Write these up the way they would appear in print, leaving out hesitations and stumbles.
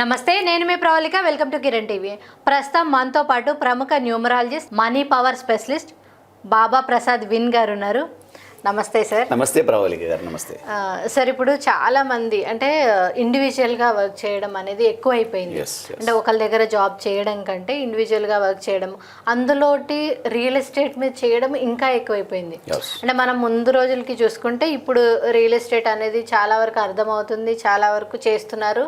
నమస్తే, నేను మీ Pravallika. Welcome to Kiran TV. ప్రస్తుతం మనతో పాటు ప్రముఖ numerologist, money power specialist Baba Prasad విన్ గారు ఉన్నారు. నమస్తే సార్. నమస్తే ప్రవళిక గారు. నమస్తే సార్. ఇప్పుడు చాలా మంది అంటే ఇండివిజువల్గా వర్క్ చేయడం అనేది ఎక్కువైపోయింది. అంటే ఒకళ్ళ దగ్గర జాబ్ చేయడం కంటే ఇండివిజువల్గా వర్క్ చేయడం, అందులోటి రియల్ ఎస్టేట్ మీద చేయడం ఇంకా ఎక్కువైపోయింది. అంటే మనం ముందు రోజులకి చూసుకుంటే ఇప్పుడు రియల్ ఎస్టేట్ అనేది చాలా వరకు అర్థమవుతుంది, చాలా వరకు చేస్తున్నారు,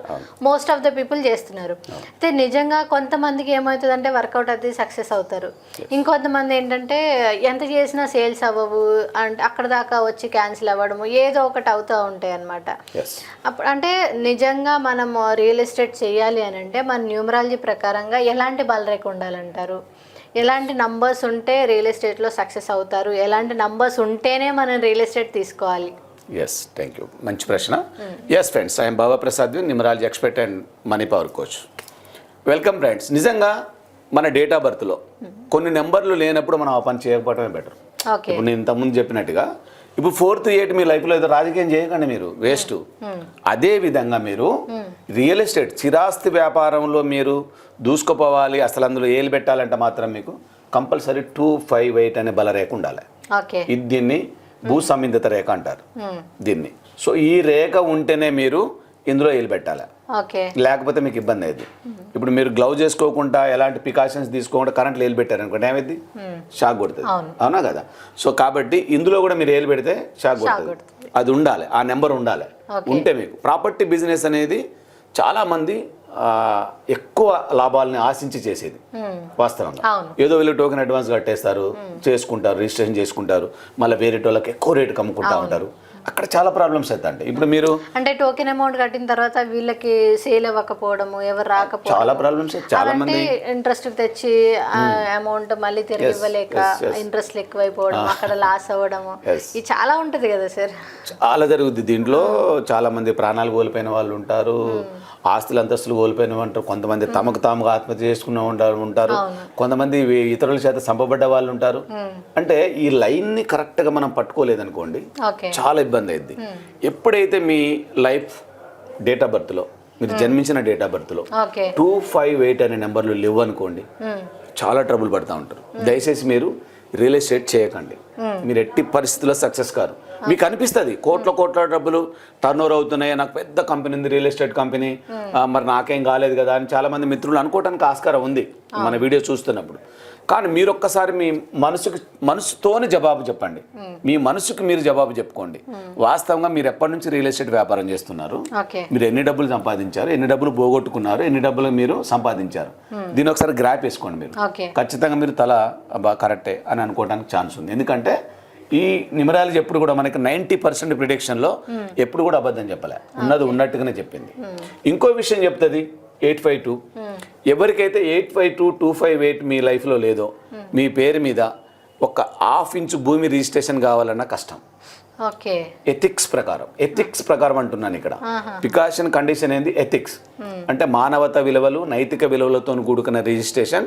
మోస్ట్ ఆఫ్ ద పీపుల్ చేస్తున్నారు. అయితే నిజంగా కొంతమందికి ఏమవుతుందంటే వర్కౌట్ అది సక్సెస్ అవుతారు, ఇంకొంతమంది ఏంటంటే ఎంత చేసినా సేల్స్ అవ్వవు, అంటే అక్కడ దాకా వచ్చి క్యాన్సిల్ అవ్వడము, ఏదో ఒకటి అవుతూ ఉంటాయి అన్నమాట. అప్పుడు అంటే నిజంగా మనం రియల్ ఎస్టేట్ చేయాలి అని అంటే మన న్యూమరాలజీ ప్రకారంగా ఎలాంటి బలరేఖ ఉండాలంటారు? ఎలాంటి నంబర్స్ ఉంటే రియల్ ఎస్టేట్లో సక్సెస్ అవుతారు? ఎలాంటి నంబర్స్ ఉంటేనే మనం రియల్ ఎస్టేట్ తీసుకోవాలి? Yes, thank you. మంచి ప్రశ్న. Yes friends, I'm Baba Prasad, numerology expert and money power coach. Welcome friends. నిజంగా మన డేట్ ఆఫ్ బర్త్లో కొన్ని నెంబర్లు లేనప్పుడు మనం ఆ పని చేయకపోవడమే బెటర్. ఇప్పుడు నేను ఇంతకుముందు చెప్పినట్టుగా ఇప్పుడు 4th 8 మీ లైఫ్లో ఏదో రాజకీయం చేయకండి, మీరు వేస్ట్. అదే విధంగా మీరు రియల్ ఎస్టేట్ స్థిరాస్తి వ్యాపారంలో మీరు దూసుకుపోవాలి, అసలు అందులో ఏలు పెట్టాలంటే మాత్రం మీకు కంపల్సరీ 2, 5, 8 అనే బలరేఖ ఉండాలి. ఇది దీన్ని భూ సంబంధిత రేఖ అంటారు దీన్ని. సో ఈ రేఖ ఉంటేనే మీరు ఇందులో ఏలు పెట్టాలి, లేకపోతే మీకు ఇబ్బంది అయింది. ఇప్పుడు మీరు గ్లౌజ్ చేసుకోకుండా ఎలాంటి ప్రికాషన్స్ తీసుకోకుండా కరెంట్లో ఏలు పెట్టారు అనుకోండి, ఏమైంది? షాక్ కొడుతుంది, అవునా కదా? సో కాబట్టి ఇందులో కూడా మీరు ఏలు పెడితే షాక్ కొడుతుంది. అది ఉండాలి, ఆ నెంబర్ ఉండాలి. ఉంటే మీకు ప్రాపర్టీ బిజినెస్ అనేది చాలామంది ఎక్కువ లాభాలని ఆశించి చేసేది వాస్తవంగా. ఏదో వీళ్ళు టోకెన్ అడ్వాన్స్ కట్టేస్తారు, చేసుకుంటారు, రిజిస్ట్రేషన్ చేసుకుంటారు, మళ్ళీ వేరే వాళ్ళకి ఎక్కువ రేటుకి అమ్ముకుంటా ఉంటారు. అక్కడ చాలా ప్రాబ్లమ్స్ అవుతాయి. ఇప్పుడు మీరు అంటే టోకెన్ అమౌంట్ కట్టిన తర్వాత వీళ్ళకి సేల్ అవ్వకపోవడము, ఎవరు రాకపోవడం, చాలా ప్రాబ్లమ్స్. చాలా మంది ఇంట్రెస్ట్ తెచ్చి అమౌంట్ మళ్ళీ తిరిగి ఇవ్వలేక ఇంట్రెస్ట్ ఎక్కువైపోవడం, అక్కడ లాస్ అవ్వడము, ఇది చాలా ఉంటది కదా సార్? చాలా జరుగుద్ది దీంట్లో. చాలా మంది ప్రాణాలు కోల్పోయిన వాళ్ళు ఉంటారు, ఆస్తులు అంతస్తులు కోల్పోయిన ఉంటారు, కొంతమంది తమకు తాముగా ఆత్మహత్య చేసుకున్న ఉంటారు, కొంతమంది ఇతరుల చేత చంపబడ్డ వాళ్ళు ఉంటారు. అంటే ఈ లైన్ ని కరెక్ట్ గా మనం పట్టుకోలేదనుకోండి, చాలా ఇబ్బంది అయింది. ఎప్పుడైతే మీ లైఫ్ డేట్ ఆఫ్ బర్త్ లో, మీరు జన్మించిన డేట్ ఆఫ్ బర్త్ లో 2, 5, 8 అనే నెంబర్లు లేవు అనుకోండి, చాలా ట్రబుల్ పడతా ఉంటారు. దయచేసి మీరు రియల్ ఎస్టేట్ చేయకండి, మీరు ఎట్టి పరిస్థితుల్లో సక్సెస్ కారు. మీకు అనిపిస్తుంది కోట్ల డబ్బులు టర్న్ ఓవర్ అవుతున్నాయి, నాకు పెద్ద కంపెనీ ఉంది, రియల్ ఎస్టేట్ కంపెనీ, మరి నాకేం కాలేదు కదా అని చాలా మంది మిత్రులు అనుకోవడానికి ఆస్కారం ఉంది మన వీడియో చూస్తున్నప్పుడు. కానీ మీరు ఒక్కసారి మీ మనసుతోనే జవాబు చెప్పండి, మీ మనసుకు మీరు జవాబు చెప్పుకోండి. వాస్తవంగా మీరు ఎప్పటి నుంచి రియల్ ఎస్టేట్ వ్యాపారం చేస్తున్నారు, మీరు ఎన్ని డబ్బులు సంపాదించారు, ఎన్ని డబ్బులు పోగొట్టుకున్నారు, ఎన్ని డబ్బులు మీరు సంపాదించారు, దీని ఒకసారి గ్రాఫ్ వేసుకోండి. మీరు ఖచ్చితంగా మీరు తల కరెక్టే అని అనుకోవడానికి ఛాన్స్ ఉంది. ఎందుకంటే ఈ న్యూమరాలజీ ఎప్పుడు కూడా మనకి 90% ప్రిడిక్షన్లో ఎప్పుడు కూడా అబద్ధం చెప్పలే, ఉన్నది ఉన్నట్టుగానే చెప్పింది. ఇంకో విషయం చెప్తుంది 852. ఎవరికైతే 852, 258 మీ లైఫ్లో లేదో, మీ పేరు మీద ఒక 1/2 ఇంచు భూమి రిజిస్ట్రేషన్ కావాలన్నా కష్టం. ఎథిక్స్ ప్రకారం అంటున్నాను ఇక్కడ. ప్రికాషన్ కండిషన్ ఏంది? ఎథిక్స్ అంటే మానవతా విలువలు, నైతిక విలువలతో కూడుకున్న రిజిస్ట్రేషన్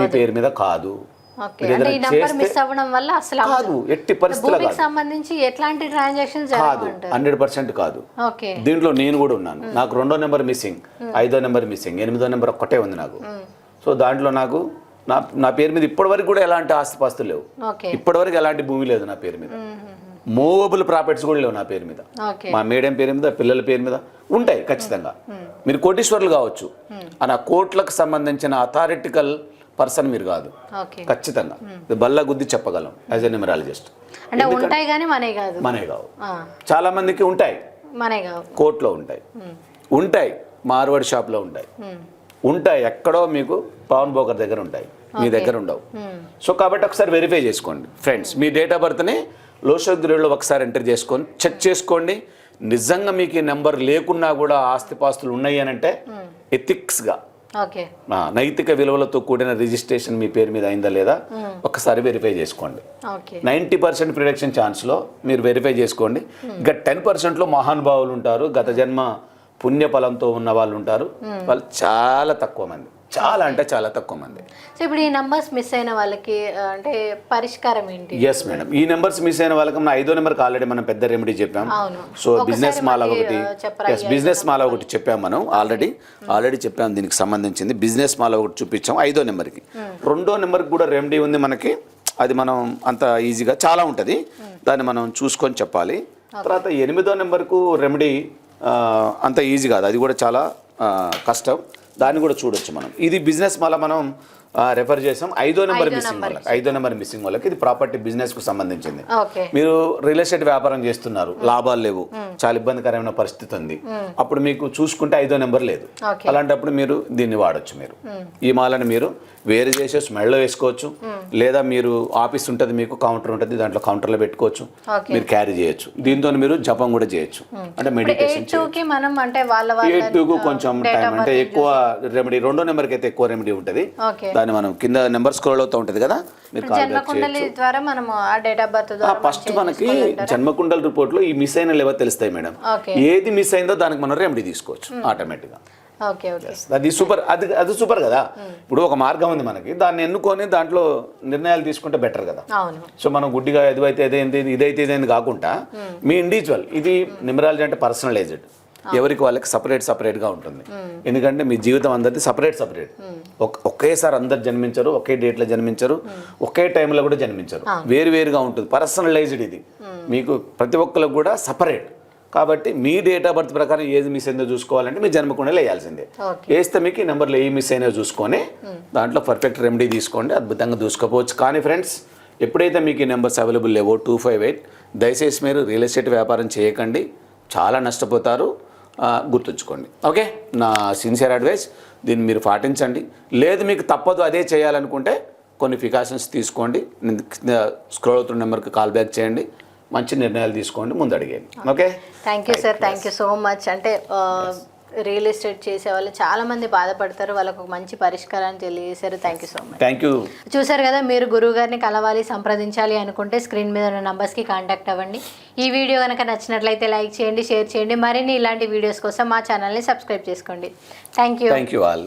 మీ పేరు మీద కాదు. ఎట్టి పరిస్థితుల్లో 100% కాదు. దీంట్లో నేను కూడా ఉన్నాను. నాకు 2వ నెంబర్ మిస్సింగ్, 5వ నెంబర్ మిస్సింగ్, 8వ నెంబర్ ఒక్కటే ఉంది నాకు. సో దాంట్లో నాకు నా పేరు మీద ఇప్పటివరకు కూడా ఎలాంటి ఆస్తిపాస్తులు లేవు, ఇప్పటివరకు ఎలాంటి భూమి లేదు నా పేరు మీద, మూవబుల్ ప్రాపర్టీస్ కూడా లేవు నా పేరు మీద. మా మేడం పేరు మీద, పిల్లల పేరు మీద ఉంటాయి ఖచ్చితంగా. మీరు కోటీశ్వర్లు కావచ్చు, ఆ కోట్లకు సంబంధించిన అథారిటికల్ పర్సన్ మీరు కాదు, ఖచ్చితంగా బల్ల గుద్ది చెప్పగలం యాజ్ ఎ న్యూమరాలజిస్ట్. మనే కావు, చాలా మందికి ఉంటాయి, కోర్టులో ఉంటాయి, మార్వాడి షాప్లో ఉంటాయి, ఎక్కడో మీకు పవన్ బోకర్ దగ్గర ఉంటాయి, మీ దగ్గర ఉండవు. సో కాబట్టి ఒకసారి వెరిఫై చేసుకోండి ఫ్రెండ్స్. మీ డేట్ ఆఫ్ బర్త్ని లోషోగ్రీలో ఒకసారి ఎంటర్ చేసుకొని చెక్ చేసుకోండి. నిజంగా మీకు ఈ నెంబర్ లేకున్నా కూడా ఆస్తిపాస్తులు ఉన్నాయి అని అంటే ఎథిక్స్గా, నైతిక విలువలతో కూడిన రిజిస్ట్రేషన్ మీ పేరు మీద అయిందా లేదా ఒకసారి వెరిఫై చేసుకోండి. 90% ప్రిడిక్షన్ ఛాన్స్లో మీరు వెరిఫై చేసుకోండి. ఇక 10%లో మహానుభావులు ఉంటారు, గత జన్మ పుణ్యఫలంతో ఉన్న వాళ్ళు ఉంటారు, వాళ్ళు చాలా తక్కువ మంది. చాలా అంటే చాలా తక్కువ మంది. సో ఇప్పుడు ఈ నంబర్స్ మిస్ అయిన వాళ్ళకి అంటే పరిష్కారం ఏంటి? ఎస్ మేడం, ఈ నెంబర్స్ మిస్ అయిన వాళ్ళకి మన 5వ నెంబర్కి ఆల్రెడీ మనం పెద్ద రెమెడీ చెప్పాం. అవును. సో బిజినెస్ మాల ఒకటి, ఎస్ బిజినెస్ మాల ఒకటి చెప్పాం మనం ఆల్రెడీ చెప్పాం. దీనికి సంబంధించింది బిజినెస్ మాల ఒకటి చూపించాం 5వ నెంబర్కి. 2వ నెంబర్కి కూడా రెమెడీ ఉంది మనకి, అది మనం అంత ఈజీగా చాలా ఉంటుంది, దాన్ని మనం చూసుకొని చెప్పాలి. తర్వాత 8వ నెంబర్కు రెమెడీ అంత ఈజీ కాదు, అది కూడా చాలా కష్టం, దాన్ని కూడా చూడొచ్చు మనం. ఇది బిజినెస్ మాల మనం రెఫర్ చేసాం 5వ నెంబర్ మిస్సింగ్ వాళ్ళకి. 5వ నెంబర్ మిస్సింగ్ వాళ్ళకి ఇది ప్రాపర్టీ బిజినెస్ కు సంబంధించింది. మీరు రియల్ ఎస్టేట్ వ్యాపారం చేస్తున్నారు, లాభాలు లేవు, చాలా ఇబ్బందికరమైన పరిస్థితి ఉంది, అప్పుడు మీకు చూసుకుంటే 5వ నెంబర్ లేదు, అలాంటప్పుడు మీరు దీన్ని వాడచ్చు. మీరు ఈ మాలను మీరు వేరు చేసే స్మెల్లో వేసుకోవచ్చు, లేదా మీరు ఆఫీస్ ఉంటుంది, మీకు కౌంటర్ ఉంటుంది, దాంట్లో కౌంటర్లో పెట్టుకోవచ్చు, మీరు క్యారీ చేయొచ్చు. దీంతో మీరు జపం కూడా చేయొచ్చు, అంటే మెడిటేషన్ చేయొచ్చు. కొంచెం టైం అంటే ఎక్కువ రెమెడీ, 2వ నెంబర్కి అయితే ఎక్కువ రెమెడీ ఉంటుంది, దాన్ని మనం కింద నెంబర్ స్క్రోల్ అవుతూ ఉంటుంది కదా, మీరు ఫస్ట్ మనకి జన్మకుండల రిపోర్ట్ లో ఈ మిస్ అయిన లేవో తెలుస్తాయి మేడం. ఏది మిస్ అయిందో దానికి మనం రెమెడీ తీసుకోవచ్చు ఆటోమేటిక్ గా. అది సూపర్, అది సూపర్ కదా. ఇప్పుడు ఒక మార్గం ఉంది మనకి, దాన్ని ఎన్నుకొని దాంట్లో నిర్ణయాలు తీసుకుంటే బెటర్ కదా. సో మనం గుడ్డిగా ఎదువైతే ఇదైతే ఇదైంది కాకుండా మీ ఇండివిజువల్, ఇది న్యూమరాలజీ అంటే పర్సనలైజ్డ్, ఎవరికి వాళ్ళకి సపరేట్గా ఉంటుంది. ఎందుకంటే మీ జీవితం అందరిది సపరేట్. ఒకేసారి అందరు జన్మించరు, ఒకే డేట్లో జన్మించరు, ఒకే టైంలో కూడా జన్మించరు, వేరుగా ఉంటుంది. పర్సనలైజ్డ్ ఇది, మీకు ప్రతి ఒక్కరికి కూడా సపరేట్. కాబట్టి మీ డేట్ ఆఫ్ బర్త్ ప్రకారం ఏది మిస్ అయిందో చూసుకోవాలంటే మీ జన్మకుండలో వేయాల్సిందే. వేస్తే మీకు ఈ నెంబర్లో ఏ మిస్ అయినా చూసుకొని దాంట్లో పర్ఫెక్ట్ రెమెడీ తీసుకోండి, అద్భుతంగా చూసుకోవచ్చు. కానీ ఫ్రెండ్స్, ఎప్పుడైతే మీకు ఈ నెంబర్స్ అవైలబుల్ లేవో 258, దయచేసి మీరు రియల్ ఎస్టేట్ వ్యాపారం చేయకండి, చాలా నష్టపోతారు, గుర్తుంచుకోండి. ఓకే, నా సిన్సియర్ అడ్వైస్, దీన్ని మీరు పాటించండి. లేదు మీకు తప్పదు అదే చేయాలనుకుంటే కొన్ని ప్రికాషన్స్ తీసుకోండి, స్క్రోల్ అవుతున్న నెంబర్కి కాల్ బ్యాక్ చేయండి, మంచి నిర్ణయాలు తీసుకోండి, ముందు అడిగేయండి. Okay, thank you sir, thank you so much. అంటే రియల్ ఎస్టేట్ చేసే వాళ్ళు చాలా మంది బాధపడతారు, వాళ్ళకు ఒక మంచి పరిష్కారాన్ని తెలియజేశారు. Thank you so much. Thank you. చూసారు కదా, మీరు గురువు గారిని కలవాలి, సంప్రదించాలి అనుకుంటే స్క్రీన్ మీద ఉన్న నంబర్స్కి కాంటాక్ట్ అవ్వండి. ఈ వీడియో కనుక నచ్చినట్లయితే లైక్ చేయండి, షేర్ చేయండి. మరిన్ని ఇలాంటి వీడియోస్ కోసం మా ఛానల్ని సబ్స్క్రైబ్ చేసుకోండి. Thank you. Thank you all.